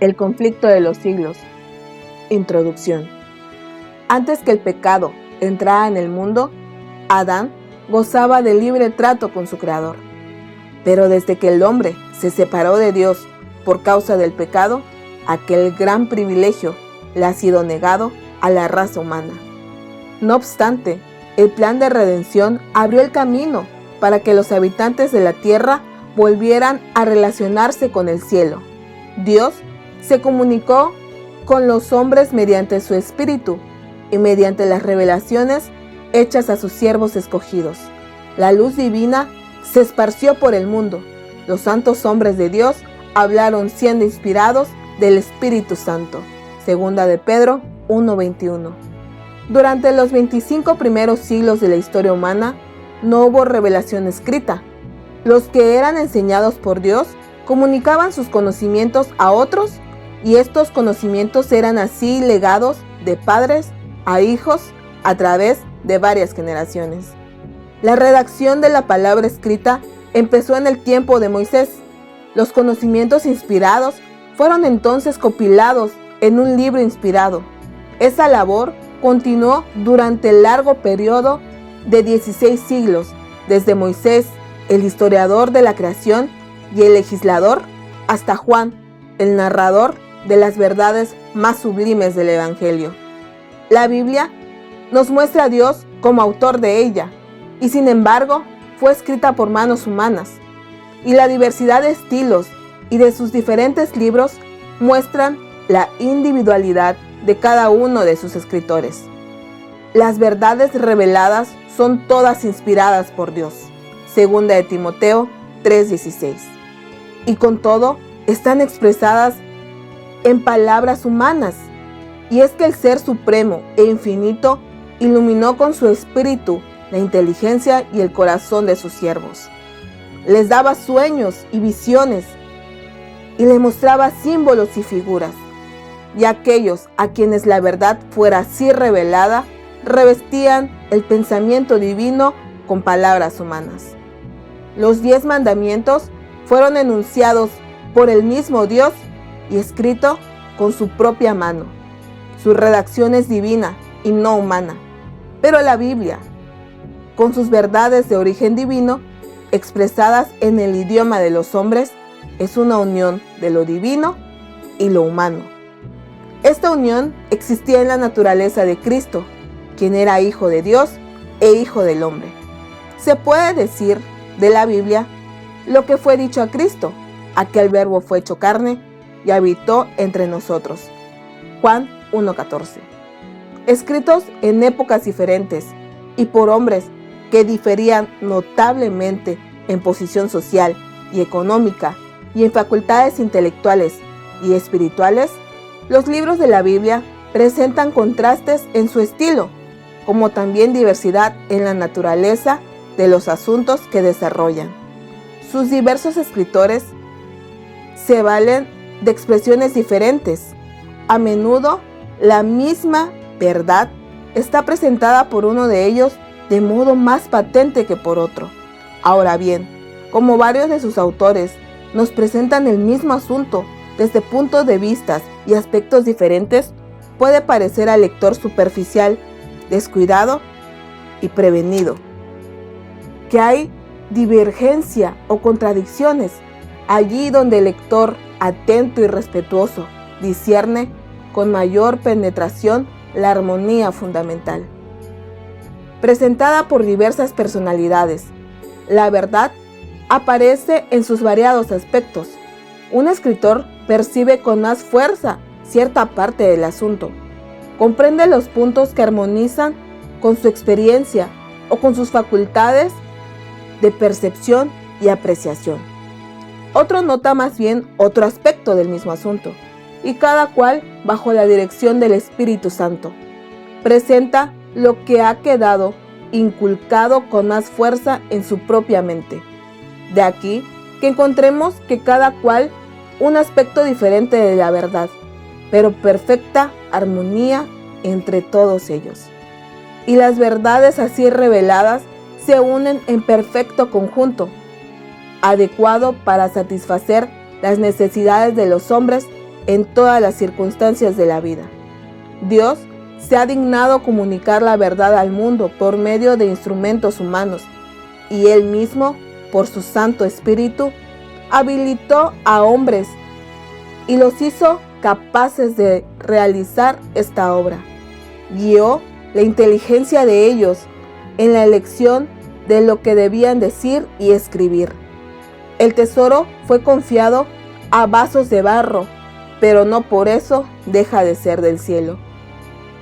El conflicto de los siglos. Introducción. Antes que el pecado entrara en el mundo, Adán gozaba de libre trato con su Creador. Pero desde que el hombre se separó de Dios por causa del pecado, aquel gran privilegio le ha sido negado a la raza humana. No obstante, el plan de redención abrió el camino para que los habitantes de la tierra volvieran a relacionarse con el cielo. Dios se comunicó con los hombres mediante su Espíritu y mediante las revelaciones hechas a sus siervos escogidos. La luz divina se esparció por el mundo. Los santos hombres de Dios hablaron siendo inspirados del Espíritu Santo. Segunda de Pedro 1:21. Durante los 25 primeros siglos de la historia humana, no hubo revelación escrita. Los que eran enseñados por Dios comunicaban sus conocimientos a otros y estos conocimientos eran así legados de padres a hijos a través de varias generaciones. La redacción de la palabra escrita empezó en el tiempo de Moisés. Los conocimientos inspirados fueron entonces compilados en un libro inspirado. Esa labor continuó durante el largo periodo de 16 siglos, desde Moisés, el historiador de la creación y el legislador, hasta Juan, el narrador de las verdades más sublimes del Evangelio. La Biblia nos muestra a Dios como autor de ella, y sin embargo fue escrita por manos humanas, y la diversidad de estilos y de sus diferentes libros muestran la individualidad de cada uno de sus escritores. Las verdades reveladas son todas inspiradas por Dios. Segunda de Timoteo 3:16. Y con todo, están expresadas en palabras humanas. Y es que el Ser Supremo e Infinito iluminó con su espíritu la inteligencia y el corazón de sus siervos. Les daba sueños y visiones y les mostraba símbolos y figuras. Y aquellos a quienes la verdad fuera así revelada, revestían el pensamiento divino con palabras humanas. Los 10 mandamientos fueron enunciados por el mismo Dios y escrito con su propia mano. Su redacción es divina y no humana. Pero la Biblia, con sus verdades de origen divino, expresadas en el idioma de los hombres, es una unión de lo divino y lo humano. Esta unión existía en la naturaleza de Cristo, quien era hijo de Dios e hijo del hombre. Se puede decir de la Biblia lo que fue dicho a Cristo: aquel verbo fue hecho carne y habitó entre nosotros. Juan 1:14. Escritos en épocas diferentes y por hombres que diferían notablemente en posición social y económica y en facultades intelectuales y espirituales, los libros de la Biblia presentan contrastes en su estilo, como también diversidad en la naturaleza de los asuntos que desarrollan. Sus diversos escritores se valen de expresiones diferentes. A menudo la misma verdad está presentada por uno de ellos de modo más patente que por otro. Ahora bien, como varios de sus autores nos presentan el mismo asunto desde puntos de vista y aspectos diferentes, puede parecer al lector superficial, descuidado y prevenido que hay divergencia o contradicciones allí donde el lector atento y respetuoso discierne con mayor penetración la armonía fundamental. Presentada por diversas personalidades, la verdad aparece en sus variados aspectos. Un escritor percibe con más fuerza cierta parte del asunto, comprende los puntos que armonizan con su experiencia o con sus facultades de percepción y apreciación. Otro nota más bien otro aspecto del mismo asunto, y cada cual, bajo la dirección del Espíritu Santo, presenta lo que ha quedado inculcado con más fuerza en su propia mente. De aquí que encontremos que cada cual un aspecto diferente de la verdad, pero perfecta armonía entre todos ellos. Y las verdades así reveladas se unen en perfecto conjunto, adecuado para satisfacer las necesidades de los hombres en todas las circunstancias de la vida. Dios se ha dignado comunicar la verdad al mundo por medio de instrumentos humanos, y Él mismo, por su Santo Espíritu, habilitó a hombres y los hizo capaces de realizar esta obra. Guió la inteligencia de ellos en la elección de lo que debían decir y escribir. El tesoro fue confiado a vasos de barro, pero no por eso deja de ser del cielo.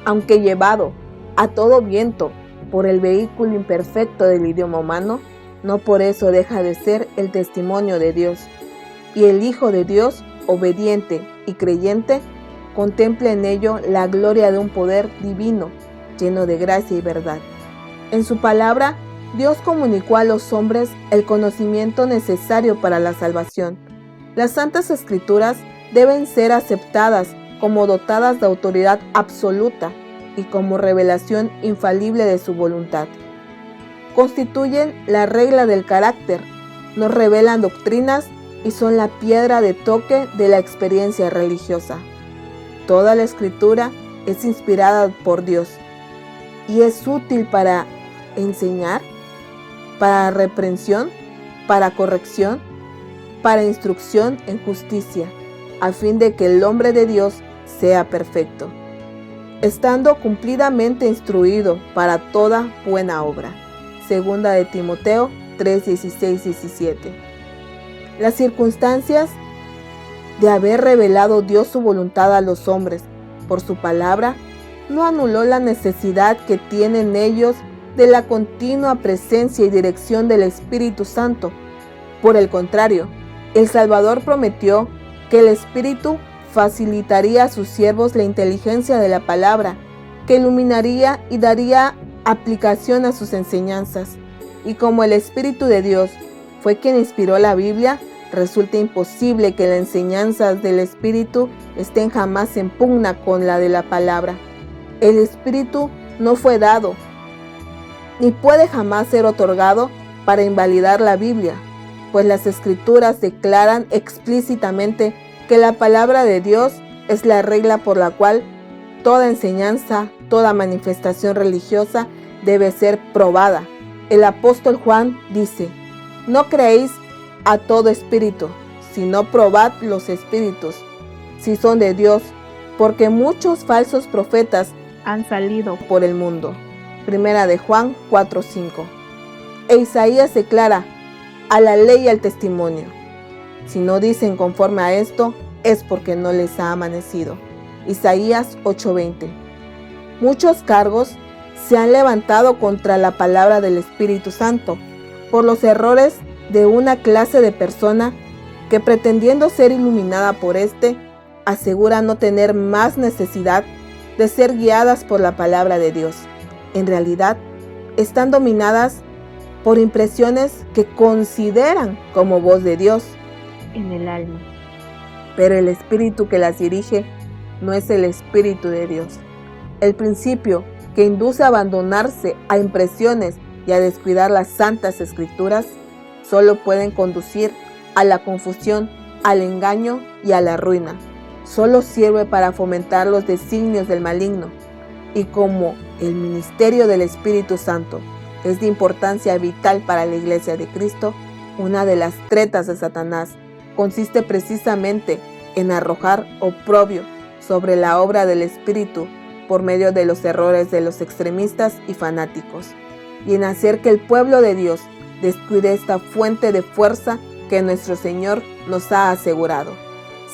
Aunque llevado a todo viento por el vehículo imperfecto del idioma humano, no por eso deja de ser el testimonio de Dios. Y el Hijo de Dios, obediente y creyente, contempla en ello la gloria de un poder divino, lleno de gracia y verdad. En su palabra, Dios comunicó a los hombres el conocimiento necesario para la salvación. Las Santas Escrituras deben ser aceptadas como dotadas de autoridad absoluta y como revelación infalible de su voluntad. Constituyen la regla del carácter, nos revelan doctrinas y son la piedra de toque de la experiencia religiosa. Toda la Escritura es inspirada por Dios y es útil para enseñar, para reprensión, para corrección, para instrucción en justicia, a fin de que el hombre de Dios sea perfecto, estando cumplidamente instruido para toda buena obra. Segunda de Timoteo 3:16-17. Las circunstancias de haber revelado Dios su voluntad a los hombres por su palabra no anuló la necesidad que tienen ellos de la continua presencia y dirección del Espíritu Santo. Por el contrario, el Salvador prometió que el Espíritu facilitaría a sus siervos la inteligencia de la palabra, que iluminaría y daría aplicación a sus enseñanzas. Y como el Espíritu de Dios fue quien inspiró la Biblia, resulta imposible que las enseñanzas del Espíritu estén jamás en pugna con la de la palabra. El Espíritu no fue dado, ni puede jamás ser otorgado para invalidar la Biblia, pues las Escrituras declaran explícitamente que la palabra de Dios es la regla por la cual toda enseñanza, toda manifestación religiosa debe ser probada. El apóstol Juan dice: no creéis a todo espíritu, sino probad los espíritus, si son de Dios, porque muchos falsos profetas han salido por el mundo. Primera de Juan 4:5. E Isaías declara: a la ley y al testimonio. Si no dicen conforme a esto, es porque no les ha amanecido. Isaías 8:20. Muchos cargos se han levantado contra la palabra del Espíritu Santo por los errores de una clase de persona que, pretendiendo ser iluminada por éste, asegura no tener más necesidad de ser guiadas por la palabra de Dios. En realidad, están dominadas por impresiones que consideran como voz de Dios en el alma. Pero el espíritu que las dirige no es el Espíritu de Dios. El principio que induce a abandonarse a impresiones y a descuidar las Santas Escrituras solo pueden conducir a la confusión, al engaño y a la ruina. Solo sirve para fomentar los designios del maligno. Y como el ministerio del Espíritu Santo es de importancia vital para la Iglesia de Cristo, una de las tretas de Satanás consiste precisamente en arrojar oprobio sobre la obra del Espíritu por medio de los errores de los extremistas y fanáticos, y en hacer que el pueblo de Dios descuide esta fuente de fuerza que nuestro Señor nos ha asegurado.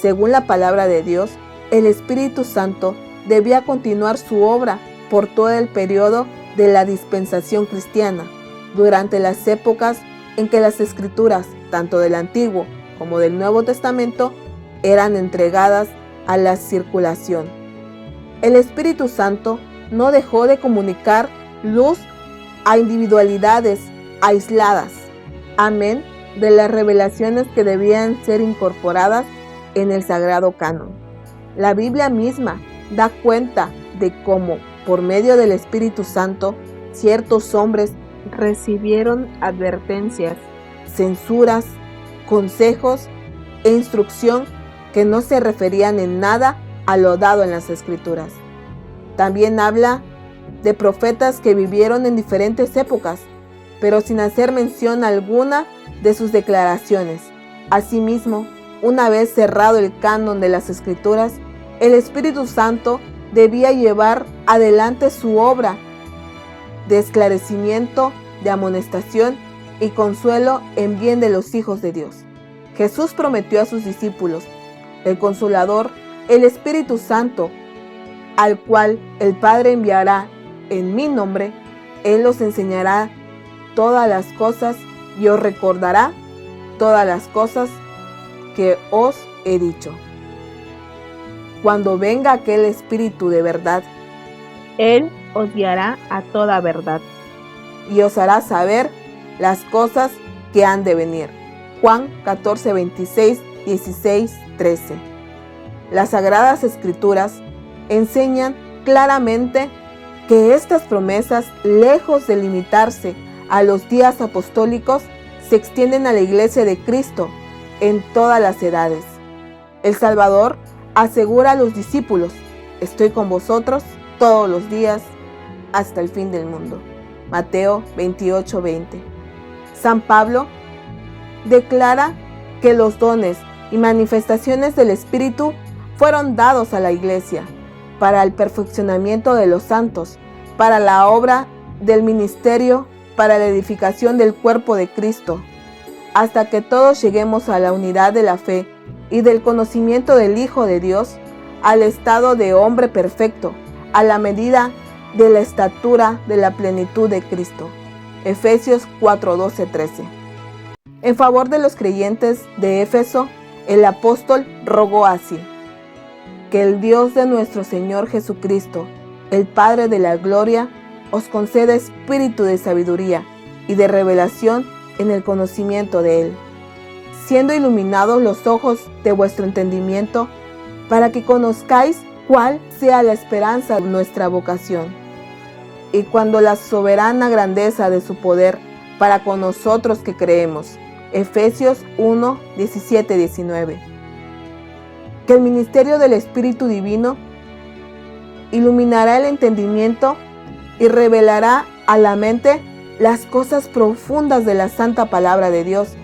Según la palabra de Dios, el Espíritu Santo debía continuar su obra por todo el periodo de la dispensación cristiana, durante las épocas en que las Escrituras, tanto del Antiguo como del Nuevo Testamento, eran entregadas a la circulación. El Espíritu Santo no dejó de comunicar luz a individualidades aisladas, amén de las revelaciones que debían ser incorporadas en el Sagrado Canon. La Biblia misma da cuenta de cómo, por medio del Espíritu Santo, ciertos hombres recibieron advertencias, censuras, consejos e instrucción que no se referían en nada a lo dado en las Escrituras. También habla de profetas que vivieron en diferentes épocas, pero sin hacer mención alguna de sus declaraciones. Asimismo, una vez cerrado el canon de las Escrituras, el Espíritu Santo debía llevar adelante su obra de esclarecimiento, de amonestación y consuelo en bien de los hijos de Dios. Jesús prometió a sus discípulos el Consolador, el Espíritu Santo, al cual el Padre enviará en mi nombre. Él os enseñará todas las cosas y os recordará todas las cosas que os he dicho. Cuando venga aquel Espíritu de verdad, Él os guiará a toda verdad y os hará saber las cosas que han de venir. Juan 14, 26, 16, 13. Las Sagradas Escrituras enseñan claramente que estas promesas, lejos de limitarse a los días apostólicos, se extienden a la Iglesia de Cristo en todas las edades. El Salvador asegura a los discípulos: estoy con vosotros todos los días hasta el fin del mundo. Mateo 28, 20. San Pablo declara que los dones y manifestaciones del Espíritu fueron dados a la Iglesia para el perfeccionamiento de los santos, para la obra del ministerio, para la edificación del cuerpo de Cristo, hasta que todos lleguemos a la unidad de la fe y del conocimiento del Hijo de Dios, al estado de hombre perfecto, a la medida de la estatura de la plenitud de Cristo. Efesios 4, 12, 13. En favor de los creyentes de Éfeso, el apóstol rogó así: que el Dios de nuestro Señor Jesucristo, el Padre de la gloria, os conceda espíritu de sabiduría y de revelación en el conocimiento de Él, siendo iluminados los ojos de vuestro entendimiento, para que conozcáis cuál sea la esperanza de nuestra vocación, y cuando la soberana grandeza de su poder para con nosotros que creemos. Efesios 1, 17, 19. Que el ministerio del Espíritu Divino iluminará el entendimiento y revelará a la mente las cosas profundas de la santa palabra de Dios.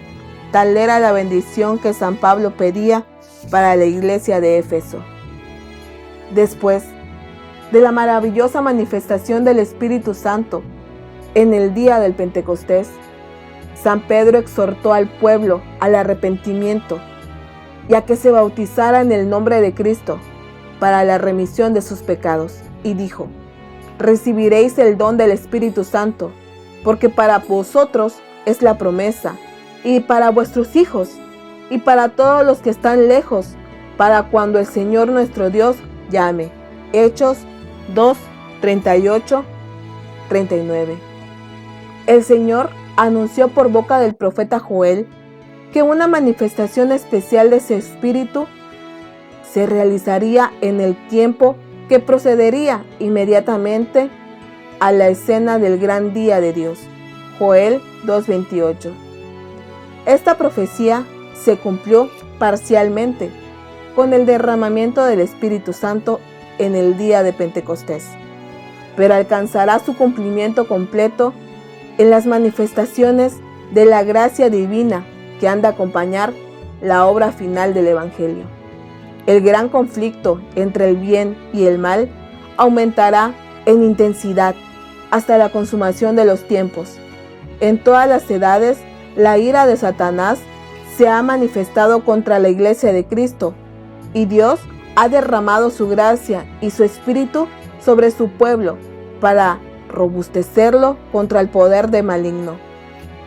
Tal era la bendición que San Pablo pedía para la iglesia de Éfeso. Después de la maravillosa manifestación del Espíritu Santo en el día del Pentecostés, San Pedro exhortó al pueblo al arrepentimiento y a que se bautizara en el nombre de Cristo para la remisión de sus pecados, y dijo: recibiréis el don del Espíritu Santo, porque para vosotros es la promesa, y para vuestros hijos, y para todos los que están lejos, para cuando el Señor nuestro Dios llame. Hechos 2, 38, 39. El Señor anunció por boca del profeta Joel que una manifestación especial de su Espíritu se realizaría en el tiempo que procedería inmediatamente a la escena del gran día de Dios. Joel 2:28. Esta profecía se cumplió parcialmente con el derramamiento del Espíritu Santo en el día de Pentecostés, pero alcanzará su cumplimiento completo en las manifestaciones de la gracia divina que han de acompañar la obra final del Evangelio. El gran conflicto entre el bien y el mal aumentará en intensidad hasta la consumación de los tiempos. En todas las edades, la ira de Satanás se ha manifestado contra la Iglesia de Cristo, y Dios ha derramado su gracia y su Espíritu sobre su pueblo para robustecerlo contra el poder del maligno.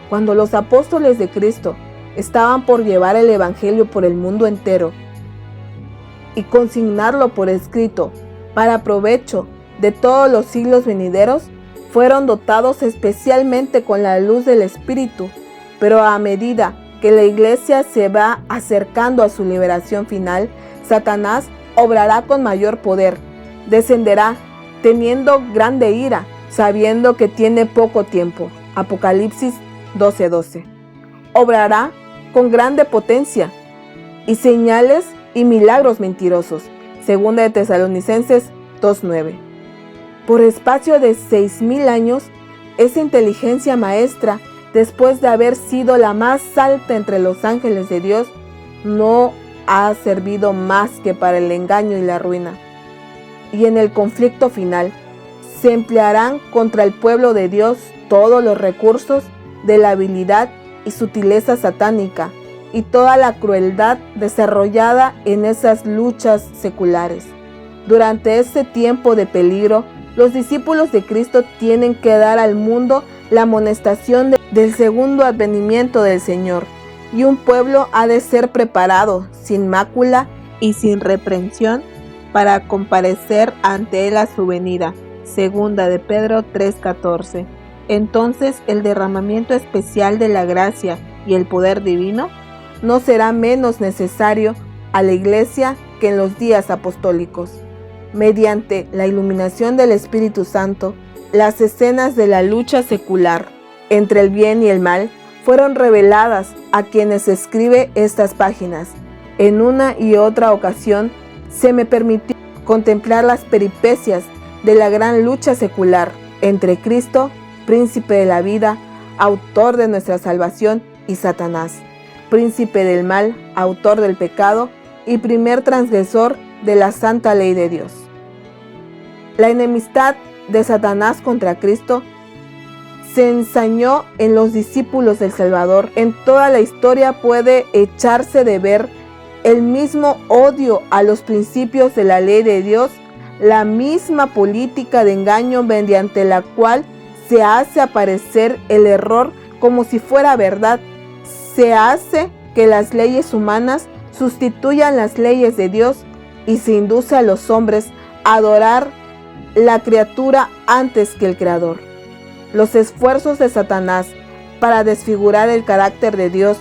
Cuando los apóstoles de Cristo estaban por llevar el Evangelio por el mundo entero y consignarlo por escrito para provecho de todos los siglos venideros, fueron dotados especialmente con la luz del Espíritu, pero a medida que la Iglesia se va acercando a su liberación final, Satanás obrará con mayor poder, descenderá teniendo grande ira, sabiendo que tiene poco tiempo. Apocalipsis 12:12. Obrará con grande potencia, y señales y milagros mentirosos. Segunda de Tesalonicenses 2:9. Por espacio de 6,000 años, esa inteligencia maestra, después de haber sido la más alta entre los ángeles de Dios, no ha servido más que para el engaño y la ruina. Y en el conflicto final, se emplearán contra el pueblo de Dios todos los recursos de la habilidad y sutileza satánica y toda la crueldad desarrollada en esas luchas seculares. Durante este tiempo de peligro, los discípulos de Cristo tienen que dar al mundo la amonestación del segundo advenimiento del Señor, y un pueblo ha de ser preparado, sin mácula y sin reprensión, para comparecer ante él a su venida. Segunda de Pedro 3:14. Entonces el derramamiento especial de la gracia y el poder divino no será menos necesario a la Iglesia que en los días apostólicos. Mediante la iluminación del Espíritu Santo, las escenas de la lucha secular entre el bien y el mal fueron reveladas a quienes escribe estas páginas. En una y otra ocasión se me permitió contemplar las peripecias de la gran lucha secular entre Cristo, príncipe de la vida, autor de nuestra salvación, y Satanás, príncipe del mal, autor del pecado y primer transgresor de la santa ley de Dios. La enemistad de Satanás contra Cristo se ensañó en los discípulos del Salvador. En toda la historia puede echarse de ver el mismo odio a los principios de la ley de Dios, la misma política de engaño mediante la cual se hace aparecer el error como si fuera verdad. Se hace que las leyes humanas sustituyan las leyes de Dios y se induce a los hombres a adorar la criatura antes que el Creador. Los esfuerzos de Satanás para desfigurar el carácter de Dios,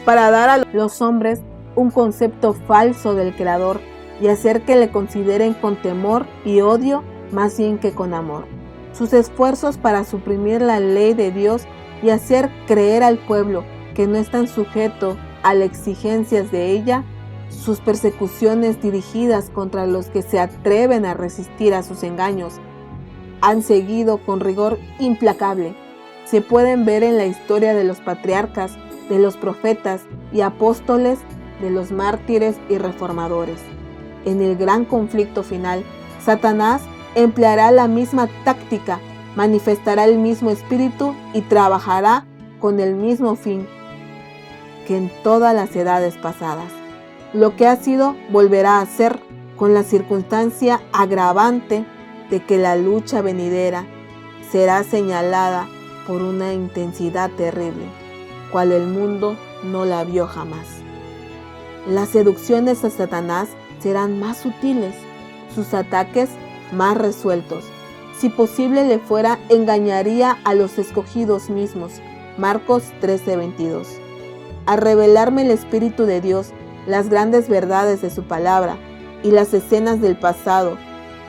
para dar a los hombres un concepto falso del Creador y hacer que le consideren con temor y odio más bien que con amor. Sus esfuerzos para suprimir la ley de Dios y hacer creer al pueblo que no están sujetos a las exigencias de ella, sus persecuciones dirigidas contra los que se atreven a resistir a sus engaños, han seguido con rigor implacable. Se pueden ver en la historia de los patriarcas, de los profetas y apóstoles, de los mártires y reformadores. En el gran conflicto final, Satanás empleará la misma táctica, manifestará el mismo espíritu y trabajará con el mismo fin que en todas las edades pasadas. Lo que ha sido volverá a ser, con la circunstancia agravante de que la lucha venidera será señalada por una intensidad terrible, cual el mundo no la vio jamás. Las seducciones a Satanás serán más sutiles, sus ataques más resueltos. Si posible le fuera, engañaría a los escogidos mismos. Marcos 13:22. Al revelarme el Espíritu de Dios, las grandes verdades de su palabra y las escenas del pasado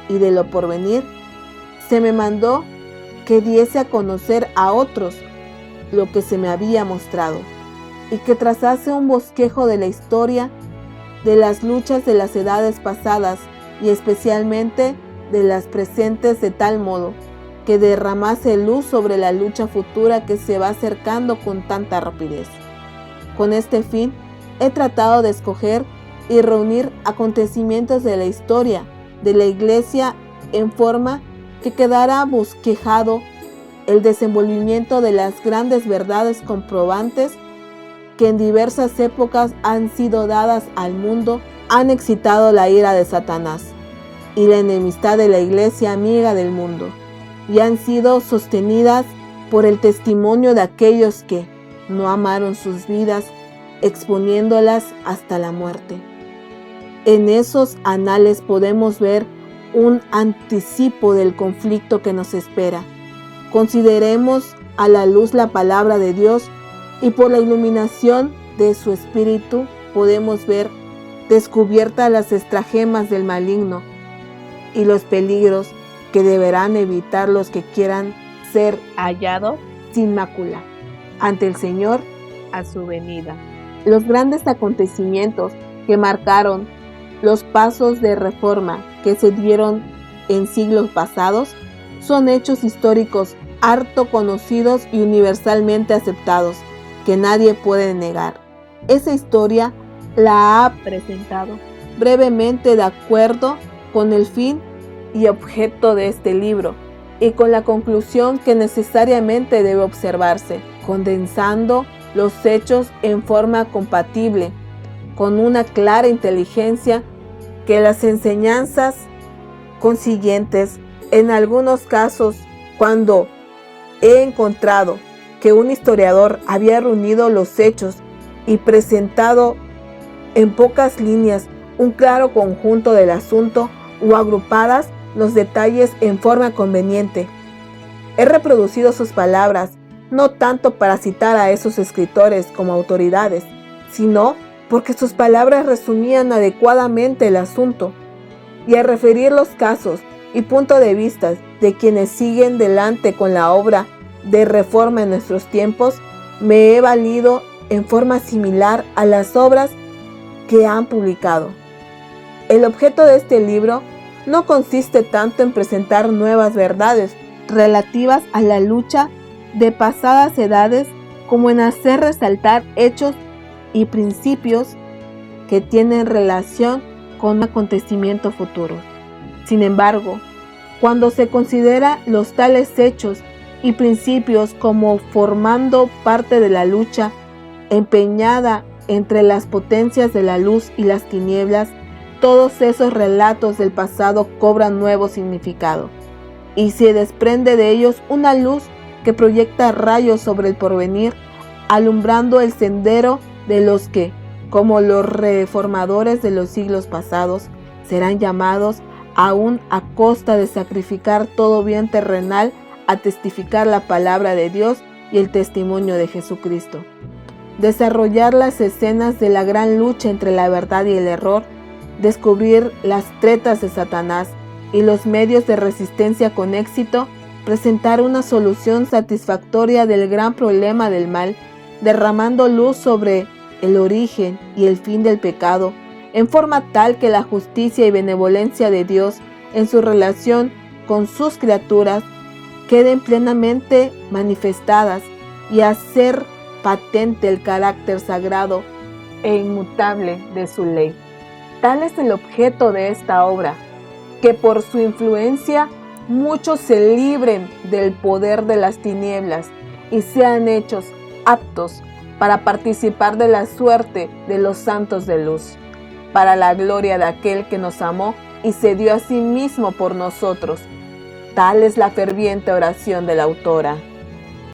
y de lo porvenir, se me mandó que diese a conocer a otros lo que se me había mostrado y que trazase un bosquejo de la historia de las luchas de las edades pasadas y especialmente de las presentes, de tal modo que derramase luz sobre la lucha futura que se va acercando con tanta rapidez. Con este fin, he tratado de escoger y reunir acontecimientos de la historia de la Iglesia en forma que quedara bosquejado el desenvolvimiento de las grandes verdades comprobantes que en diversas épocas han sido dadas al mundo, han excitado la ira de Satanás y la enemistad de la Iglesia amiga del mundo, y han sido sostenidas por el testimonio de aquellos que no amaron sus vidas, exponiéndolas hasta la muerte. En esos anales podemos ver un anticipo del conflicto que nos espera. Consideremos a la luz la palabra de Dios y por la iluminación de su Espíritu podemos ver descubiertas las estratagemas del maligno y los peligros que deberán evitar los que quieran ser hallados sin mácula ante el Señor a su venida. Los grandes acontecimientos que marcaron Los pasos de reforma que se dieron en siglos pasados son hechos históricos harto conocidos y universalmente aceptados, que nadie puede negar. Esa historia la ha presentado brevemente de acuerdo con el fin y objeto de este libro y con la conclusión que necesariamente debe observarse, condensando los hechos en forma compatible con una clara inteligencia que las enseñanzas consiguientes. En algunos casos, cuando he encontrado que un historiador había reunido los hechos y presentado en pocas líneas un claro conjunto del asunto o agrupadas los detalles en forma conveniente, he reproducido sus palabras no tanto para citar a esos escritores como autoridades, sino porque sus palabras resumían adecuadamente el asunto, y al referir los casos y puntos de vista de quienes siguen delante con la obra de reforma en nuestros tiempos, me he valido en forma similar a las obras que han publicado. El objeto de este libro no consiste tanto en presentar nuevas verdades relativas a la lucha de pasadas edades como en hacer resaltar hechos y principios que tienen relación con un acontecimiento futuro. Sin embargo, cuando se considera los tales hechos y principios como formando parte de la lucha empeñada entre las potencias de la luz y las tinieblas, todos esos relatos del pasado cobran nuevo significado, y se desprende de ellos una luz que proyecta rayos sobre el porvenir, alumbrando el sendero de los que, como los reformadores de los siglos pasados, serán llamados aún a costa de sacrificar todo bien terrenal a testificar la palabra de Dios y el testimonio de Jesucristo. Desarrollar las escenas de la gran lucha entre la verdad y el error, descubrir las tretas de Satanás y los medios de resistencia con éxito, presentar una solución satisfactoria del gran problema del mal, derramando luz sobre el origen y el fin del pecado, en forma tal que la justicia y benevolencia de Dios en su relación con sus criaturas queden plenamente manifestadas, y hacer patente el carácter sagrado e inmutable de su ley. Tal es el objeto de esta obra, que por su influencia muchos se libren del poder de las tinieblas y sean hechos aptos para participar de la suerte de los santos de luz, para la gloria de aquel que nos amó y se dio a sí mismo por nosotros. Tal es la ferviente oración de la autora.